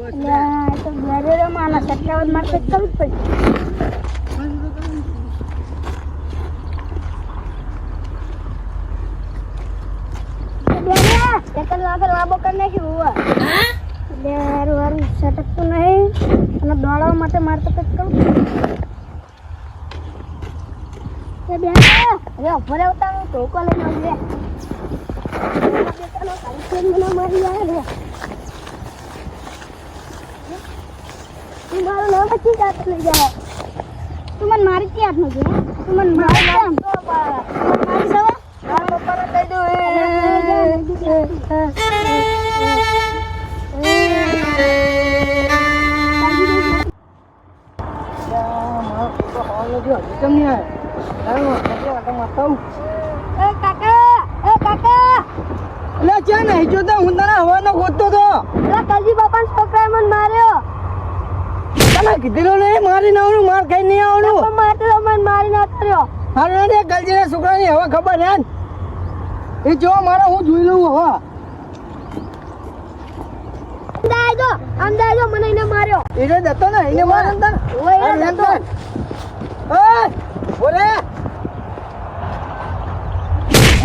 તો ઘરે માના સટ્ટાવત મારતે કરવું જ પડે. બેન લાગે લાંબો કરી નાખ્યું હોવા. એટલે હારું સટકતું નહીં અને દોડાવવા માટે મારતે કંઈક કરવું પડે. બેન અરે ભરે આવતા ધોકો લઈને આવજે. મને મારી આવે રે. તું મારું નામ પછી જાત લઈ જાય. તું મને મારી ક્યાં હાથ નથી? તું મને મારી કેમ? મારી સવા મારા પપ્પાને કહી દઉં. કીધેલું નહીં મારી નાવડું માર કઈ નહીં આવડું. મારી નાખ્યો. હારું ને ગલજીના છોકરાની હવે ખબર હે એ જો મારે હું જોઈ લઉં હવે. અંદાજો મને એને માર્યો. એને જતો ને એને માર અંદર. ઓય એને જતો. ઓય ઓરે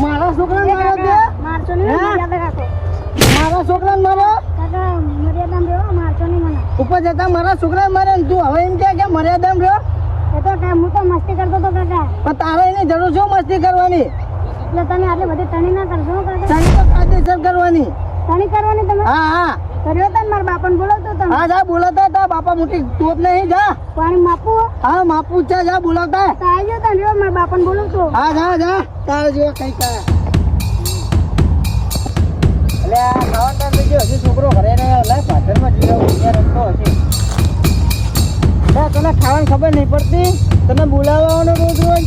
મારા છોકરાને મારો દે. મારતો નહીં મર્યાદા રાખો. મારા છોકરાને મારો. કાકા મર્યાદામાં રહ્યો મારતો નહીં મને. ઉપર જતા મારા છોકરાને મારે ને તું હવે એમ કે મર્યાદામાં રહ્યો. એ તો હું તો મસ્તી કરતો તો કાકા. પણ તારે એની જરૂર શું મસ્તી કરવાની? એટલે તમે આટલી બધી ટણી ના કરશો કાકા. તને તો કાયદેસર કરવાની. ટણી કરવાની તમે? હા હા કર્યો તો ને મારા બાપાને બોલાવતો તમે. હા જા બોલાવતા હતા બાપા મોટી તોપ નહીં જા. પાણી માપું? હા માપું છે જા બોલાવતા. તો આવી જાવ તને રહ્યો મારા બાપાને બોલાવતો. હા જા જા તારે જેવો કઈ કરે. એટલે આ ખાવા ટાઈમ થઈ ગયો હજી છોકરો ઘરે ને લાય પાછળમાં જીવો ત્યાં રમતો હશે. તને ખાવાની ખબર નહીં પડતી? તને બોલાવવાનો રોજ રોજ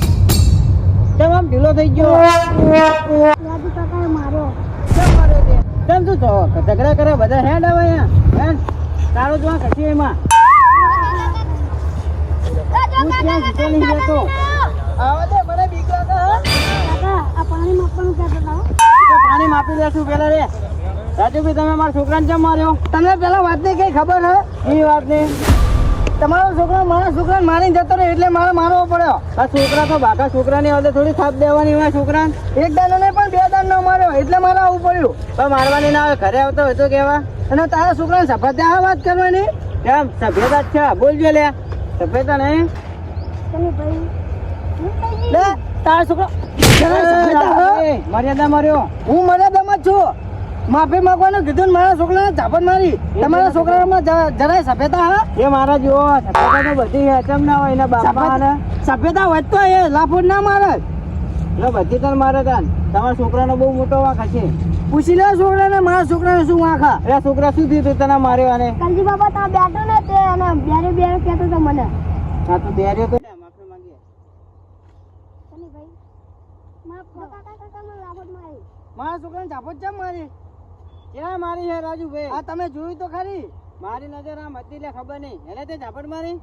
કેમ આમ ઢીલો થઈ ગયો? રાજુ કાકાએ માર્યો. કેમ માર્યો તે? કેમ તું ઝઘડા કરે બધા હેડ આવે અહીંયા હે તારો જો કશી એમાં તું ક્યાં જીતો નહીં જતો? આવા દે મને બીક લાગે. કાકા આ પાણી માપવાનું કહેતો હતા. તો પાણી માપી દેશું પેલા રે. રાજુભાઈ તમે મારા છોકરાને કેમ માર્યો? તમને પેલા વાતની કઈ ખબર હે? એ વાતની તમારો છોકરો મારા છોકરાને મારીને જતો રહ્યો એટલે મારે મારવો પડ્યો. આ છોકરા તો બાકા છોકરાની હવે થોડી થાપ દેવાની હોય છોકરાને. એક દાનો નહીં પણ બે દાન નો માર્યો એટલે મારે આવવું પડ્યું. પણ મારવાની ના આવે ઘરે આવતો હોય તો કેવા. અને તારા છોકરાને સભ્યતા આ વાત કરવાની કેમ? સભ્યતા જ છે બોલજો લે. સભ્યતા નહીં લે તારા છોકરો મર્યાદા માર્યો. હું મર્યાદામાં જ છું. માફી માંગવાનું કીધું ને મારા છોકરાને ઝાપટ મારી. તમારા છોકરામાં જરાય સભ્યતા હા? એ મારા જેવો સભ્યતા તો બધી અચમ ના હોય ને બાપા સભ્યતા હોય તો એ લાફોડ ના મારે એટલે બધી તને મારે તાન. તમારા છોકરાનો બહુ મોટો વાંક હશે. પૂછી લે છોકરાને મારા છોકરાને શું વાંખા? એટલે છોકરા શું થયું તને માર્યો? અને કલજી બાબા તમે બેઠો ને તે અને બેરે બેરે કહેતો તો મને. હા તો બેર્યો તો માફી માંગીએ. કની ભાઈ માફ કરો. કાકા કાકા મને લાફોડ મારી. મારા છોકરાને ઝાપટ કેમ મારી? ક્યાં મારી હે રાજુભાઈ? આ તમે જોયું તો ખરી? મારી નજર આમ હતી એટલે ખબર નહીં. એને તે ઝાપટ મારી?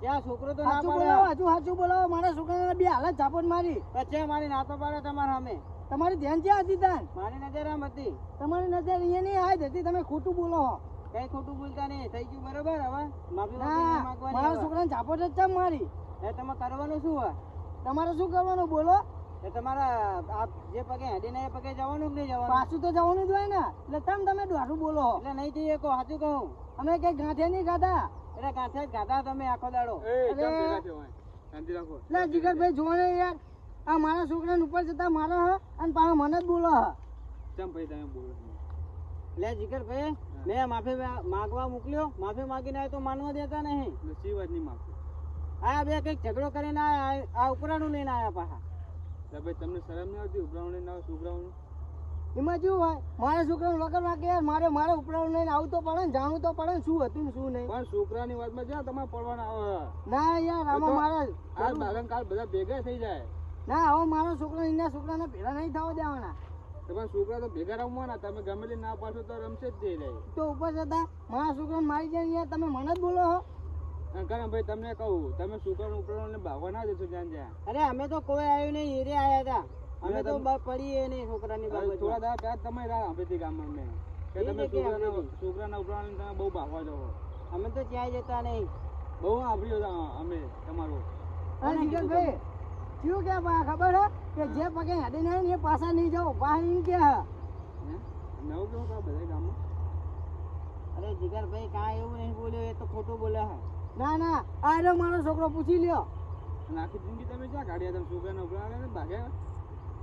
ત્યાં છોકરો તો ના પાડે. હજુ સાચું બોલાવો. મારા છોકરાને બે હાલત ઝાપટ મારી. પછી મારી ના તો પાડે તમારા સામે. તમારી ધ્યાન ક્યાં હતી તાન? મારી નજર આમ હતી. તમારી નજર અહીંયા નહીં આજ હતી. તમે ખોટું બોલો. કઈ ખોટું બોલતા નહીં. થઈ ગયું બરોબર. હવે માફી માંગવાની. મારા છોકરાને ઝાપટ જ કેમ મારી? એ તમે કરવાનું શું હોય? તમારે શું કરવાનું બોલો? એ તમારા આપ જે પગે હેડીને એ પગે જવાનું કે નહીં જવાનું? પાછું તો જવાનું જ હોય ને. એટલે તમે દોઢું બોલો. એટલે નહીં જઈએ કહો સાચું કહું. અમે કઈ ગાંઠે નહીં ખાધા. એટલે ગાંઠે જ ખાધા તમે આખો દાડો. એટલે જીગરભાઈ જોવો ને યાર આ મારા છોકરાને ઉપર જતા મારો હ અને પાછા મને જ બોલો હ. કેમ ભાઈ તમે બોલો? એટલે જીગરભાઈ મેં માફી માંગવા મોકલ્યો. માફી માંગીને આવ્યો તો માનવા દેતા નહીં. સી વાત નહીં માગતો. આ બે કઈક ઝઘડો કરીને આ ઉપરાનું લઈને આવ્યા પાછા. ભાઈ તમને શરમ નહીં આવતી ઉપરાણું લઈને આવો છોકરાઓનું? એમાં શું હોય મારા છોકરાનું વગર વાગે યાર મારે ઉપરાણું લઈને આવું તો પડે ને જાણવું તો પડે ને શું હતું ને શું નહીં. પણ છોકરાની વાતમાં જ્યાં તમારે પડવાના આવે ના યાર આમાં મારા આ બાગન કાલ બધા ભેગા થઈ જાય. ના હવે મારો છોકરો એના છોકરાને ભેગા નહીં થવા દેવાના. તમારા છોકરા તો ભેગા રમવાના. તમે ગમે તે ના પાડશો તો રમશે જ જઈ જાય. તો ઉપર જતા મારા છોકરાને મારી જાય યાર તમે મને જ બોલો હો. ભાઈ તમને કહું તમે છોકરાનું ઉપરાણું ભાગવા ના દેશો જ્યાં જ્યાં. અરે અમે તો કોઈ આવ્યું નહીં એરે આવ્યા હતા. અમે તો પડીએ નહીં છોકરાની બાબત. થોડા દાડા તમે હવેથી ગામમાં મેં કે તમે છોકરાના ઉપરાણ તમે બહુ ભાગવા જાઓ. અમે તો ક્યાંય જતા નહીં. બહુ આભર્યો અમે તમારો. અને જીગરભાઈ શું કે બા ખબર હે કે જે પગે હેડી નહીં ને એ પાછા નહીં જાઓ બહાર એમ કે હે. નવું કેવું કા બધા ગામમાં? અરે જીગરભાઈ કાંઈ એવું નહીં બોલ્યો, એ તો ખોટું બોલે હે. ના ના આ રહ્યો મારો છોકરો, પૂછી લ્યો. અને આખી જિંદગી તમે ક્યાં કાઢ્યા? તમે છોકરાના ઉપરાણ ને ભાગ્યા?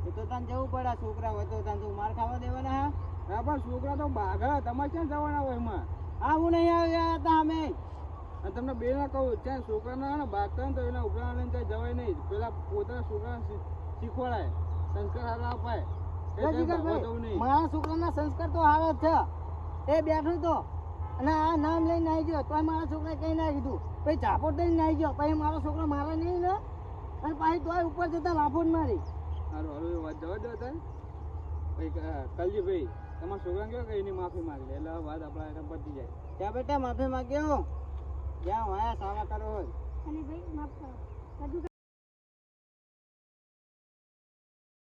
એ તો તને જવું પડે, છોકરા હોય તો તને તું માર ખાવા દેવાના હે. હા પણ છોકરા તો ભાગે, તમારે ક્યાં જવાના હોય એમાં? હા હું નહીં આવ્યા હતા અમે. અને તમને બે ના કહું, ત્યાં છોકરાના ને ભાગતા ને તો એના ઉપરાણ લઈને ત્યાં જવાય નહીં. પેલા પોતાના છોકરાને શીખવાડાય, સંસ્કાર સારા અપાય. મારા છોકરાના સંસ્કાર તો હારા જ છે. એ બેઠો તો અને આ નામ લઈને આવી ગયો તો મારા છોકરાએ કઈ ના કીધું, પછી ઝાપટ દઈને આવી ગયો, પછી મારો છોકરો મારે નહીં ને, અને પાછી તોય ઉપર જતા લાફોડ મારી. સારું હારું એ વાત જવા દો હતા. કલજીભાઈ તમારા છોકરાને કેવા કે એની માફી માંગી લે, એટલે વાત આપણા પતી જાય. ત્યાં બેટા માફી માંગ્યો, જ્યાં વાયા સાવા કરો હોય. અને ભાઈ માફ કરો. બધું